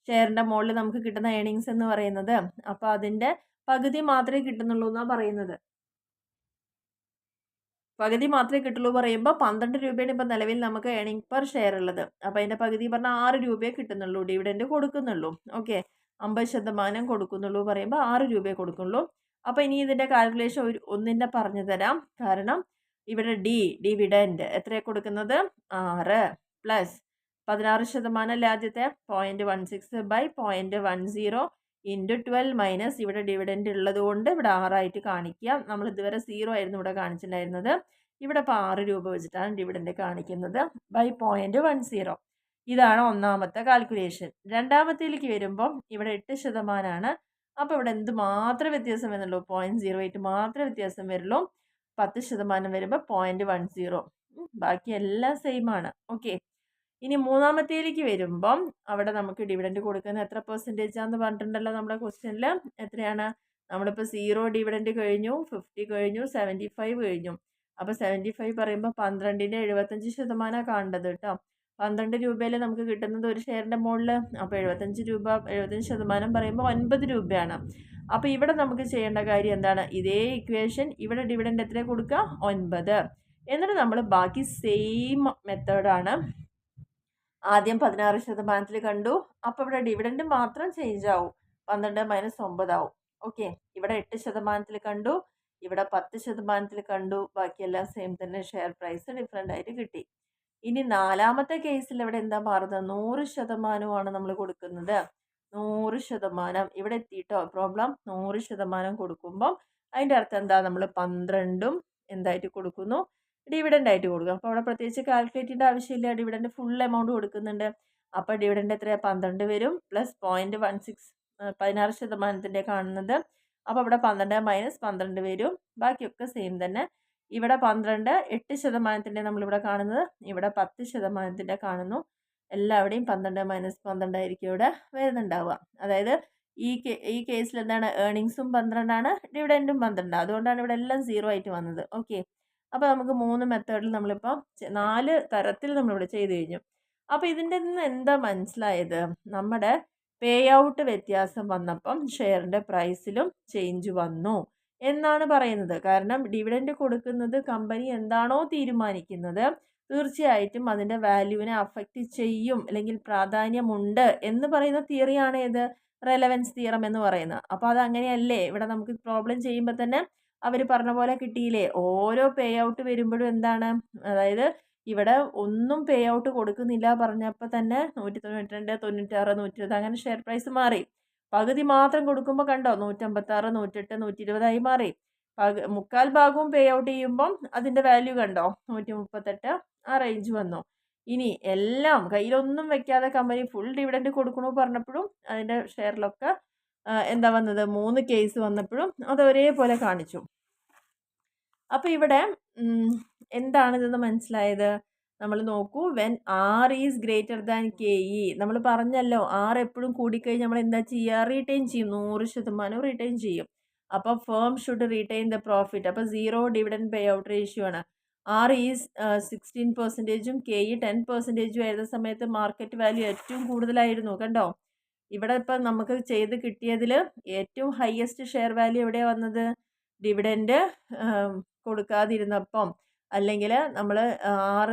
ഷെയറിൻ്റെ മുകളിൽ നമുക്ക് കിട്ടുന്ന ഏണിങ്സ് എന്ന് പറയുന്നത്. അപ്പോൾ അതിൻ്റെ പകുതി മാത്രമേ കിട്ടുന്നുള്ളൂ എന്നാണ് പറയുന്നത്. പകുതി മാത്രമേ കിട്ടുള്ളൂ പറയുമ്പോൾ 12 രൂപയാണ് ഇപ്പോൾ നിലവിൽ നമുക്ക് ഏണിംഗ് പെർ ഷെയർ ഉള്ളത്. അപ്പോൾ അതിൻ്റെ പകുതി പറഞ്ഞാൽ 6 രൂപയെ കിട്ടുന്നുള്ളൂ, ഡിവിഡൻഡ് കൊടുക്കുന്നുള്ളൂ. ഓക്കെ, 50% കൊടുക്കുന്നുള്ളൂ പറയുമ്പോൾ 6 രൂപയെ കൊടുക്കുള്ളൂ. അപ്പോൾ ഇനി ഇതിൻ്റെ കാൽക്കുലേഷൻ ഒന്നിൻ്റെ പറഞ്ഞു തരാം. കാരണം ഇവിടെ ഡിവിഡൻഡ് എത്രയാണ് കൊടുക്കുന്നത്, 6 പ്ലസ് 16% ആദ്യത്തെ 0.16/0.10 ഇൻറ്റു 12 മൈനസ് ഇവിടെ ഡിവിഡൻഡ് ഉള്ളത് കൊണ്ട് ഇവിടെ 6 കാണിക്കുക. നമ്മൾ ഇതുവരെ 0 ആയിരുന്നു ഇവിടെ കാണിച്ചിട്ടുണ്ടായിരുന്നത്. ഇവിടെ ഇപ്പോൾ 6 രൂപ വെച്ചിട്ടാണ് ഡിവിഡൻഡ് കാണിക്കുന്നത് ബൈ 0.10. ഇതാണ് ഒന്നാമത്തെ കാൽക്കുലേഷൻ. രണ്ടാമത്തേലേക്ക് വരുമ്പം ഇവിടെ 8%. അപ്പോൾ ഇവിടെ എന്ത് മാത്രമേ വ്യത്യാസം വരുന്നുള്ളൂ, 0.08 മാത്രമേ വ്യത്യാസം വരുള്ളൂ. 10% വരുമ്പോൾ 0.10. ബാക്കി എല്ലാം സെയിം ആണ്. ഓക്കെ, ഇനി മൂന്നാമത്തേലേക്ക് വരുമ്പം അവിടെ നമുക്ക് ഡിവിഡൻഡ് കൊടുക്കുന്നത് എത്ര പെർസെൻറ്റേജാന്ന് പറഞ്ഞിട്ടുണ്ടല്ലോ നമ്മുടെ ക്വസ്റ്റ്യനിൽ. എത്രയാണ്, നമ്മളിപ്പോൾ 0 ഡിവിഡൻഡ് കഴിഞ്ഞു, 50 കഴിഞ്ഞു, 75 കഴിഞ്ഞു. അപ്പോൾ 75 പറയുമ്പോൾ 12ൻ്റെ 75% കാണേണ്ടത് കേട്ടോ. 12 രൂപയിൽ നമുക്ക് കിട്ടുന്നത് ഒരു ഷെയറിൻ്റെ മുകളിൽ. അപ്പോൾ 75 രൂപ 75% പറയുമ്പോൾ 9 രൂപയാണ്. അപ്പോൾ ഇവിടെ നമുക്ക് ചെയ്യേണ്ട കാര്യം എന്താണ്, ഇതേ ഇക്വേഷൻ ഇവിടെ ഡിവിഡൻഡ് എത്ര കൊടുക്കുക, 9. എന്നിട്ട് നമ്മൾ ബാക്കി സെയിം മെത്തേഡാണ്. ആദ്യം 16% കണ്ടു, അപ്പോൾ ഇവിടെ ഡിവിഡൻഡ് മാത്രം ചേഞ്ച് ആവും, 12 - 9 ആവും. ഓക്കെ, ഇവിടെ 8% കണ്ടു, ഇവിടെ 10% കണ്ടു, ബാക്കിയെല്ലാം സെയിം തന്നെ, ഷെയർ പ്രൈസ് ഡിഫറെൻ്റ് ആയിട്ട് കിട്ടി. ഇനി നാലാമത്തെ കേസിൽ ഇവിടെ എന്താ മാറുന്നത്, 100% നമ്മൾ കൊടുക്കുന്നത്. 100% ഇവിടെ എത്തിയിട്ടോ പ്രോബ്ലം. 100% കൊടുക്കുമ്പം അതിൻ്റെ അർത്ഥം എന്താ, നമ്മൾ 12ഉം എന്തായിട്ട് കൊടുക്കുന്നു, ഡിവിഡൻഡ് ആയിട്ട് കൊടുക്കും. അപ്പോൾ അവിടെ പ്രത്യേകിച്ച് കാൽക്കുലേറ്റ് ചെയ്യേണ്ട ആവശ്യമില്ല, ഡിവിഡൻഡ് ഫുൾ എമൗണ്ട് കൊടുക്കുന്നുണ്ട്. അപ്പോൾ ഡിവിഡൻഡ് എത്രയാണ്, 12 വരും പ്ലസ് 0.16 16% കാണുന്നത്. അപ്പോൾ ഇവിടെ 12 - 12 വരും, ബാക്കിയൊക്കെ സെയിം തന്നെ. ഇവിടെ 12 8% നമ്മളിവിടെ കാണുന്നത്, ഇവിടെ 10% കാണുന്നു. എല്ലാവിടെയും 12 - 12 ആയിരിക്കും ഇവിടെ വരുന്നുണ്ടാവുക. അതായത് ഈ കേസിൽ എന്താണ്, ഏർണിങ്സും 12ആണ്, ഡിവിഡൻഡും 12. അതുകൊണ്ടാണ് ഇവിടെ എല്ലാം 0 ആയിട്ട് വന്നത്. ഓക്കെ, അപ്പോൾ നമുക്ക് 3 മെത്തേഡിൽ നമ്മളിപ്പോൾ 4 തരത്തിൽ നമ്മളിവിടെ ചെയ്ത് കഴിഞ്ഞു. അപ്പോൾ ഇതിൻ്റെ നിന്ന് എന്താ മനസ്സിലായത്, നമ്മുടെ പേ ഔട്ട് വ്യത്യാസം വന്നപ്പം ഷെയറിൻ്റെ പ്രൈസിലും ചേഞ്ച് വന്നു എന്നാണ് പറയുന്നത്. കാരണം ഡിവിഡൻഡ് കൊടുക്കുന്നത് കമ്പനി എന്താണോ തീരുമാനിക്കുന്നത് തീർച്ചയായിട്ടും അതിൻ്റെ വാല്യൂവിനെ അഫക്റ്റ് ചെയ്യും, അല്ലെങ്കിൽ പ്രാധാന്യമുണ്ട് എന്ന് പറയുന്ന തിയറിയാണ് ഏത്, റെലവൻസ് തിയറം എന്ന് പറയുന്നത്. അപ്പോൾ അതങ്ങനെയല്ലേ, ഇവിടെ നമുക്ക് പ്രോബ്ലം ചെയ്യുമ്പോൾ തന്നെ അവർ പറഞ്ഞ പോലെ കിട്ടിയില്ലേ, ഓരോ പേ ഔട്ട് വരുമ്പോഴും എന്താണ്, അതായത് ഇവിടെ ഒന്നും പേ ഔട്ട് കൊടുക്കുന്നില്ല പറഞ്ഞപ്പോൾ തന്നെ 192, 96, 120 അങ്ങനെ ഷെയർ പ്രൈസ് മാറി. പകുതി മാത്രം കൊടുക്കുമ്പോൾ കണ്ടോ 156, 108, 120 മാറി. മുക്കാൽ ഭാഗവും പേ ഔട്ട് ചെയ്യുമ്പം അതിൻ്റെ വാല്യൂ കണ്ടോ 138 ആ റേഞ്ച് വന്നു. ഇനി എല്ലാം കയ്യിലൊന്നും വെക്കാതെ കമ്പനി ഫുൾ ഡിവിഡൻഡ് കൊടുക്കണു പറഞ്ഞപ്പോഴും അതിൻ്റെ ഷെയറിലൊക്കെ എന്താ വന്നത്, 3 കേസ് വന്നപ്പോഴും അത് ഒരേപോലെ കാണിച്ചു. അപ്പോൾ ഇവിടെ എന്താണിതെന്ന് മനസ്സിലായത്, നമ്മൾ നോക്കൂ, when r is greater than KE, നമ്മൾ പറഞ്ഞല്ലോ ആർ എപ്പോഴും കൂടിക്കഴിഞ്ഞ് നമ്മൾ എന്താ ചെയ്യുക, റീറ്റെയിൻ ചെയ്യും, 100% റീറ്റെയിൻ ചെയ്യും. അപ്പോൾ firm should retain the profit. അപ്പോൾ 0 ഡിവിഡൻഡ് പേ ഔട്ട് റേഷ്യോ ആണ്. ആർ ഈസ് 16%, KE 10% ആയിരുന്ന സമയത്ത് മാർക്കറ്റ് വാല്യൂ ഏറ്റവും കൂടുതലായിരുന്നു. കണ്ടോ, ഇവിടെ ഇപ്പം നമുക്ക് ചെയ്ത് കിട്ടിയതിൽ ഏറ്റവും ഹയസ്റ്റ് ഷെയർ വാല്യൂ എവിടെയാണ് വന്നത്, ഡിവിഡൻഡ് കൊടുക്കാതിരുന്നപ്പം, അല്ലെങ്കിൽ നമ്മൾ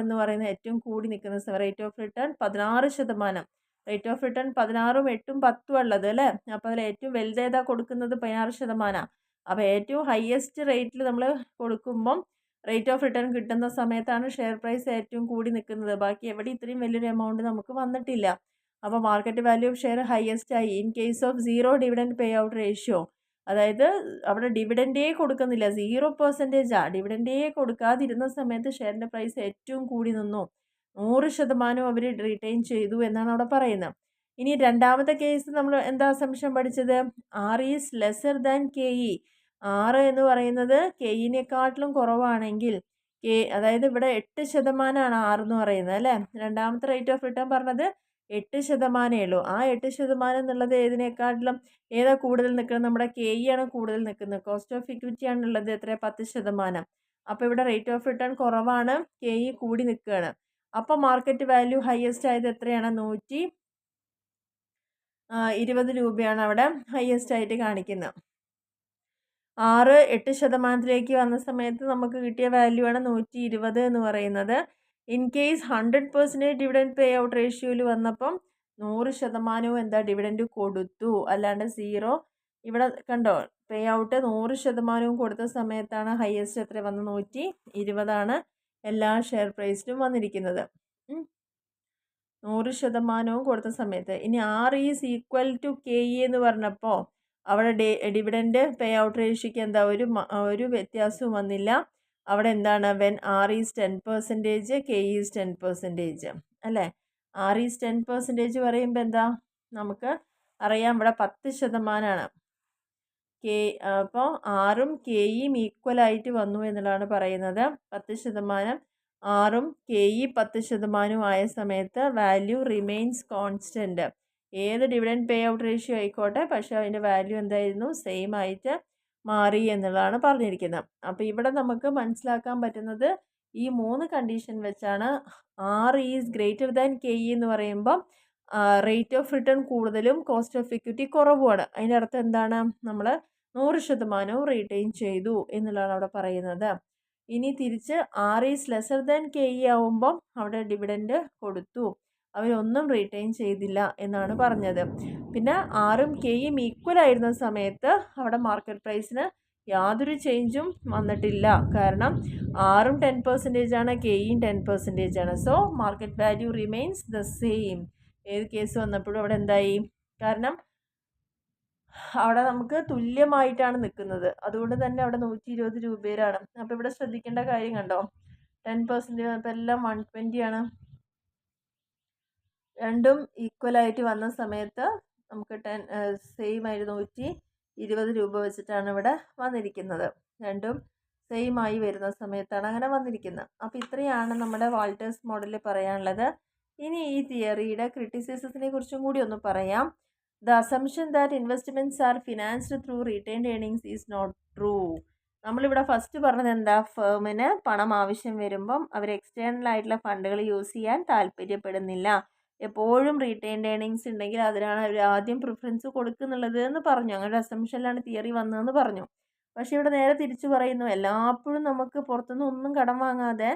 എന്ന് പറയുന്ന ഏറ്റവും കൂടി നിൽക്കുന്ന rate of return 16%. Rate of return 16ഉം 8ഉം 10ഉം ഉള്ളത് അല്ലേ. അപ്പോൾ അതിൽ ഏറ്റവും വലുതേതാ കൊടുക്കുന്നത്, 16%. അപ്പോൾ ഏറ്റവും ഹയസ്റ്റ് റേറ്റിൽ നമ്മൾ കൊടുക്കുമ്പം റേറ്റ് ഓഫ് റിട്ടേൺ കിട്ടുന്ന സമയത്താണ് ഷെയർ പ്രൈസ് ഏറ്റവും കൂടി നിൽക്കുന്നത്. ബാക്കി എവിടെ ഇത്രയും വലിയൊരു എമൗണ്ട് നമുക്ക് വന്നിട്ടില്ല. അപ്പോൾ market value of share highest ആയി in case of 0 dividend pay out ratio. അതായത് അവിടെ ഡിവിഡൻഡേ കൊടുക്കുന്നില്ല, 0%. ഡിവിഡൻഡേ കൊടുക്കാതിരുന്ന സമയത്ത് ഷെയറിൻ്റെ പ്രൈസ് ഏറ്റവും കൂടി നിന്നു, 100% അവർ റീറ്റെയിൻ ചെയ്തു എന്നാണ് അവിടെ പറയുന്നത്. ഇനി രണ്ടാമത്തെ കേസ് നമ്മൾ എന്താ അസംഷൻ പഠിച്ചത്, r is lesser than KE. ആറ് എന്ന് പറയുന്നത് KEനേക്കാട്ടിലും കുറവാണെങ്കിൽ അതായത് ഇവിടെ 8% ആറ് എന്ന് പറയുന്നത് അല്ലേ. രണ്ടാമത്തെ റേറ്റ് ഓഫ് റിട്ടേൺ പറഞ്ഞത് 8% ഉള്ളൂ. ആ 8% എന്നുള്ളത് ഏതിനേക്കാട്ടിലും ഏതാ കൂടുതൽ നിൽക്കുന്നത്? നമ്മുടെ KE ആണ് കൂടുതൽ നിൽക്കുന്നത്. കോസ്റ്റ് ഓഫ് ഇക്വിറ്റി ആണുള്ളത് എത്ര? 10%. അപ്പോൾ ഇവിടെ റേറ്റ് ഓഫ് റിട്ടേൺ കുറവാണ്, KE കൂടി നിൽക്കുകയാണ്. അപ്പോൾ മാർക്കറ്റ് വാല്യൂ ഹയസ്റ്റ് ആയത് എത്രയാണ്? 120 രൂപയാണ് അവിടെ ഹയസ്റ്റ് ആയിട്ട് കാണിക്കുന്നത്. 8% വന്ന സമയത്ത് നമുക്ക് കിട്ടിയ വാല്യൂ ആണ് 120 എന്ന് പറയുന്നത്. In case 100% dividend pay out റേഷ്യോയിൽ വന്നപ്പം 100% എന്താ ഡിവിഡൻഡ് കൊടുത്തു, അല്ലാണ്ട് 0. ഇവിടെ കണ്ടോ, പേ ഔട്ട് 100% കൊടുത്ത സമയത്താണ് ഹയസ്റ്റ് എത്ര വന്ന് 120 എല്ലാ ഷെയർ പ്രൈസിലും വന്നിരിക്കുന്നത്. 100% കൊടുത്ത സമയത്ത്. ഇനി R is equal to KE എന്ന് പറഞ്ഞപ്പോൾ അവിടെ ഡിവിഡൻഡ് പേ ഔട്ട് റേഷ്യോയ്ക്ക് എന്താ ഒരു വ്യത്യാസവും വന്നില്ല. അവിടെ എന്താണ്? When R is 10%, KE is 10%, അല്ലേ? R ഈസ് 10% പറയുമ്പോൾ എന്താ? നമുക്ക് അറിയാം ഇവിടെ 10%. അപ്പോൾ ആറും KEയും ഈക്വലായിട്ട് വന്നു എന്നുള്ളതാണ് പറയുന്നത്. 10%, ആറും KE 10% ആയ സമയത്ത് വാല്യൂ റിമെയിൻസ് കോൺസ്റ്റൻറ്റ്. ഏത് ഡിവിഡൻഡ് പേ ഔട്ട് റേഷ്യോ ആയിക്കോട്ടെ, പക്ഷേ അതിൻ്റെ വാല്യൂ എന്തായിരുന്നു? സെയിം ആയിട്ട് മാറി എന്നുള്ളതാണ് പറഞ്ഞിരിക്കുന്നത്. അപ്പോൾ ഇവിടെ നമുക്ക് മനസ്സിലാക്കാൻ പറ്റുന്നത് ഈ 3 കണ്ടീഷൻ വെച്ചാണ് R is greater than KE എന്ന് പറയുമ്പം റേറ്റ് ഓഫ് റിട്ടേൺ കൂടുതലും കോസ്റ്റ് ഓഫ് ഇക്വിറ്റി കുറവുമാണ്. അതിൻ്റെ അർത്ഥം എന്താണ്? നമ്മൾ 100% റീറ്റെയിൻ ചെയ്തു എന്നുള്ളതാണ് അവിടെ പറയുന്നത്. ഇനി തിരിച്ച് R is lesser than KE ആവുമ്പം അവിടെ ഡിവിഡൻഡ് കൊടുത്തു, അവരൊന്നും റീറ്റെയിൻ ചെയ്തില്ല എന്നാണ് പറഞ്ഞത്. പിന്നെ ആറും KEയും ഈക്വൽ ആയിരുന്ന സമയത്ത് അവിടെ മാർക്കറ്റ് പ്രൈസിന് യാതൊരു ചേഞ്ചും വന്നിട്ടില്ല. കാരണം ആറും 10% ആണ്, KEയും 10% ആണ്. So market value remains the same. ഏത് കേസ് വന്നപ്പോഴും അവിടെ എന്തായി? കാരണം അവിടെ നമുക്ക് തുല്യമായിട്ടാണ് നിൽക്കുന്നത്. അതുകൊണ്ട് തന്നെ അവിടെ 120 രൂപയിലാണ്. അപ്പോൾ ഇവിടെ ശ്രദ്ധിക്കേണ്ട കാര്യം കണ്ടോ, 10% അപ്പോൾ എല്ലാം 120 ആണ്. രണ്ടും ഈക്വലായിട്ട് വന്ന സമയത്ത് നമുക്ക് സെയിം ആയിട്ട് 120 രൂപ വെച്ചിട്ടാണ് ഇവിടെ വന്നിരിക്കുന്നത്. രണ്ടും സെയിം ആയി വരുന്ന സമയത്താണ് അങ്ങനെ വന്നിരിക്കുന്നത്. അപ്പോൾ ഇത്രയാണ് നമ്മുടെ വാൾട്ടേഴ്സ് മോഡലിൽ പറയാനുള്ളത്. ഇനി ഈ തിയറിയുടെ ക്രിറ്റിസിസത്തിനെ കുറിച്ചും കൂടി ഒന്ന് പറയാം. The assumption that investments are financed through retained earnings is not true. നമ്മളിവിടെ ഫസ്റ്റ് പറഞ്ഞത് എന്താ? ഫേമിന് പണം ആവശ്യം വരുമ്പം അവർ എക്സ്റ്റേണൽ ആയിട്ടുള്ള ഫണ്ടുകൾ യൂസ് ചെയ്യാൻ താല്പര്യപ്പെടുന്നില്ല. എപ്പോഴും റീറ്റെയിൻഡ് ഏർണിങ്സ് ഉണ്ടെങ്കിൽ അതിനാണ് അവർ ആദ്യം പ്രിഫറൻസ് കൊടുക്കുന്നുള്ളത് എന്ന് പറഞ്ഞു. അങ്ങനെ ഒരു അസംഷനിലാണ് തിയറി വന്നതെന്ന് പറഞ്ഞു. പക്ഷേ ഇവിടെ നേരെ തിരിച്ചു പറയുന്നു, എല്ലാപ്പോഴും നമുക്ക് പുറത്തുനിന്ന് ഒന്നും കടം വാങ്ങാതെ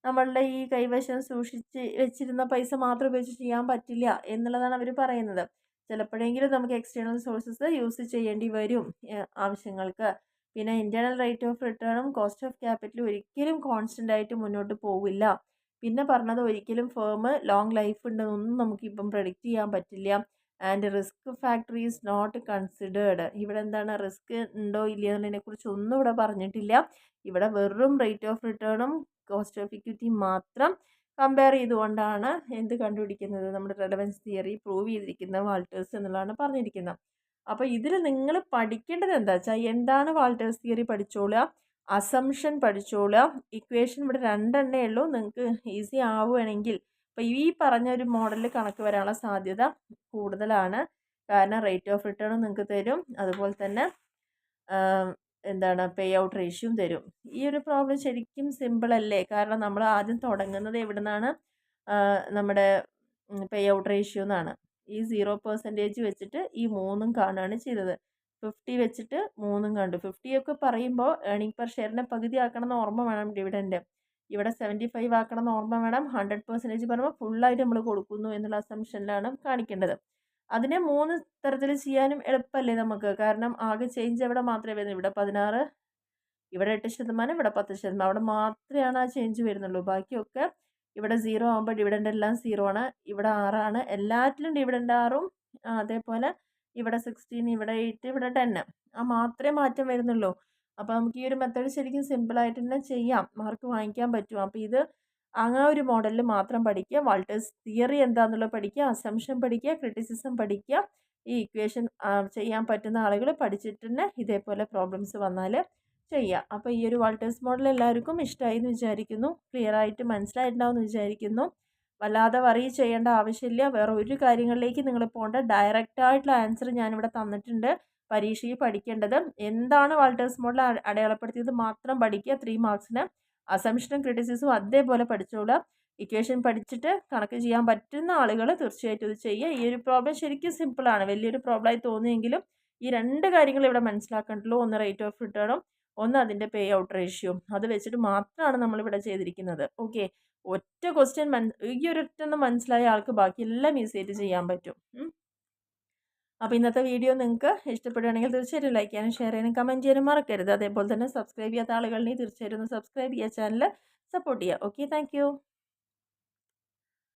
നമ്മളുടെ ഈ കൈവശം സൂക്ഷിച്ച് വെച്ചിരുന്ന പൈസ മാത്രം ഉപയോഗിച്ച് ചെയ്യാൻ പറ്റില്ല എന്നുള്ളതാണ് അവർ പറയുന്നത്. ചിലപ്പോഴെങ്കിലും നമുക്ക് എക്സ്റ്റേണൽ സോഴ്സസ് യൂസ് ചെയ്യേണ്ടി വരും ആവശ്യങ്ങൾക്ക്. പിന്നെ ഇൻറ്റേർണൽ റേറ്റ് ഓഫ് റിട്ടേണും കോസ്റ്റ് ഓഫ് ക്യാപിറ്റലും ഒരിക്കലും കോൺസ്റ്റൻ്റ് ആയിട്ട് മുന്നോട്ട് പോവില്ല. പിന്നെ പറഞ്ഞത് ഒരിക്കലും ഫേം ലോങ് ലൈഫ് ഉണ്ടെന്നൊന്നും നമുക്കിപ്പം പ്രഡിക്റ്റ് ചെയ്യാൻ പറ്റില്ല. And risk factor is not considered. ഇവിടെ എന്താണ് റിസ്ക് ഉണ്ടോ ഇല്ലയോ എന്നതിനെക്കുറിച്ച് ഒന്നും ഇവിടെ പറഞ്ഞിട്ടില്ല. ഇവിടെ വെറും റേറ്റ് ഓഫ് റിട്ടേണും കോസ്റ്റ് ഓഫ് ഇക്വിറ്റി മാത്രം കമ്പയർ ചെയ്തുകൊണ്ടാണ് എന്ത് കണ്ടുപിടിക്കുന്നത്? നമ്മുടെ റെലവൻസ് തിയറി പ്രൂവ് ചെയ്തിരിക്കുന്ന വാൾട്ടേഴ്സ് എന്നുള്ളതാണ് പറഞ്ഞിരിക്കുന്നത്. അപ്പോൾ ഇതിൽ നിങ്ങൾ പഠിക്കേണ്ടത് എന്താ വെച്ചാൽ എന്താണ് വാൾട്ടേഴ്സ് തിയറി പഠിച്ചോളുക, അസംഷൻ പഠിച്ചോളുക. ഇക്വേഷൻ ഇവിടെ 2 ഉള്ളൂ. നിങ്ങൾക്ക് ഈസി ആവുകയാണെങ്കിൽ അപ്പോൾ ഈ പറഞ്ഞ ഒരു മോഡലിൽ കണക്ക് വരാനുള്ള സാധ്യത കൂടുതലാണ്. കാരണം റേറ്റ് ഓഫ് റിട്ടേണും നിങ്ങൾക്ക് തരും, അതുപോലെ തന്നെ എന്താണ് പേ ഔട്ട് റേഷ്യോയും തരും. ഈ ഒരു പ്രോബ്ലം ശരിക്കും സിമ്പിൾ അല്ലേ? കാരണം നമ്മൾ ആദ്യം തുടങ്ങുന്നത് എവിടെ നിന്നാണ്? നമ്മുടെ പേ ഔട്ട് റേഷ്യോ എന്നാണ്. ഈ 0% വെച്ചിട്ട് ഈ 3 കാണുകയാണ് ചെയ്തത്. 50 വെച്ചിട്ട് 3 കണ്ടു. 50 ഒക്കെ പറയുമ്പോൾ ഏർണിംഗ് പെർ ഷെയറിനെ പകുതി ആക്കണം എന്ന് ഓർമ്മ വേണം. ഡിവിഡൻഡ് ഇവിടെ 75 ആക്കണം എന്ന് ഓർമ്മ വേണം. 100% പറയുമ്പോൾ ഫുള്ളായിട്ട് നമ്മൾ കൊടുക്കുന്നു എന്നുള്ള അസംഷനിലാണ് കാണിക്കേണ്ടത്. അതിനെ 3 തരത്തിൽ ചെയ്യാനും എളുപ്പമല്ലേ നമുക്ക്? കാരണം ആകെ ചേഞ്ച് എവിടെ മാത്രമേ വരുന്നുള്ളൂ? ഇവിടെ 16, ഇവിടെ 8%, ഇവിടെ 10%. അവിടെ മാത്രമാണ് ആ ചേഞ്ച് വരുന്നുള്ളൂ. ബാക്കിയൊക്കെ ഇവിടെ 0 ആകുമ്പോൾ ഡിവിഡൻഡ് എല്ലാം 0 ആണ്. ഇവിടെ 6 ആണ്. എല്ലാറ്റിലും ഡിവിഡൻഡ് 6ഉം അതേപോലെ ഇവിടെ 16, ഇവിടെ 8, ഇവിടെ 10 ആ മാത്രമേ മാറ്റം വരുന്നുള്ളൂ. അപ്പോൾ നമുക്ക് ഈ ഒരു മെത്തേഡ് ശരിക്കും സിമ്പിളായിട്ട് തന്നെ ചെയ്യാം, മാർക്ക് വാങ്ങിക്കാൻ പറ്റും. അപ്പോൾ ഇത് അങ്ങനെ ഒരു മോഡലിൽ മാത്രം പഠിക്കുക. വാൾട്ടേഴ്സ് തിയറി എന്താണെന്നുള്ളത് പഠിക്കുക, അസംഷൻ പഠിക്കുക, ക്രിറ്റിസിസം പഠിക്കുക. ഈ ഇക്വേഷൻ ചെയ്യാൻ പറ്റുന്ന ആളുകൾ പഠിച്ചിട്ട് തന്നെ ഇതേപോലെ പ്രോബ്ലംസ് വന്നാൽ ചെയ്യുക. അപ്പോൾ ഈ ഒരു വാൾട്ടേഴ്സ് മോഡൽ എല്ലാവർക്കും ഇഷ്ടമായി എന്ന് വിചാരിക്കുന്നു. ക്ലിയർ ആയിട്ട് മനസ്സിലായിട്ടുണ്ടാവും എന്ന് വിചാരിക്കുന്നു. വല്ലാതെ വറി ചെയ്യേണ്ട ആവശ്യമില്ല. വേറെ ഒരു കാര്യങ്ങളിലേക്ക് നിങ്ങൾ പോകണ്ട. ഡയറക്റ്റ് ആയിട്ടുള്ള ആൻസർ ഞാനിവിടെ തന്നിട്ടുണ്ട്. പരീക്ഷയ്ക്ക് പഠിക്കേണ്ടത് എന്താണ് വാൾട്ടേഴ്സ് മോഡൽ അടയാളപ്പെടുത്തിയത് മാത്രം പഠിക്കുക. 3 മാർക്സിന്. അസംഷനും ക്രിറ്റിസിസും അതേപോലെ പഠിച്ചോളുക. ഇക്വേഷൻ പഠിച്ചിട്ട് കണക്ക് ചെയ്യാൻ പറ്റുന്ന ആളുകൾ തീർച്ചയായിട്ടും ഇത് ചെയ്യുക. ഈ ഒരു പ്രോബ്ലം ശരിക്കും സിമ്പിളാണ്. വലിയൊരു പ്രോബ്ലമായി തോന്നിയെങ്കിലും ഈ 2 കാര്യങ്ങൾ ഇവിടെ മനസ്സിലാക്കേണ്ടുള്ളൂ. ഒന്ന് റേറ്റ് ഓഫ് റിട്ടേണും ഒന്ന് അതിൻ്റെ പേ ഔട്ട് റേഷ്യോ. അത് വെച്ചിട്ട് മാത്രമാണ് നമ്മളിവിടെ ചെയ്തിരിക്കുന്നത്. ഓക്കെ, ഒറ്റ ക്വസ്റ്റ്യൻ ഈ ഒരൊറ്റൊന്ന് മനസ്സിലായ ആൾക്ക് ബാക്കി എല്ലാം ഈസി ആയിട്ട് ചെയ്യാൻ പറ്റും. അപ്പോൾ ഇന്നത്തെ വീഡിയോ നിങ്ങൾക്ക് ഇഷ്ടപ്പെടുകയാണെങ്കിൽ തീർച്ചയായിട്ടും ലൈക്ക് ചെയ്യാനും ഷെയർ ചെയ്യാനും കമൻറ്റ് ചെയ്യാനും മറക്കരുത്. അതേപോലെ തന്നെ സബ്സ്ക്രൈബ് ചെയ്യാത്ത ആളുകളിൽ തീർച്ചയായിട്ടും ഒന്ന് സബ്സ്ക്രൈബ് ചെയ്യുക, ചാനൽ സപ്പോർട്ട് ചെയ്യുക. Okay, thank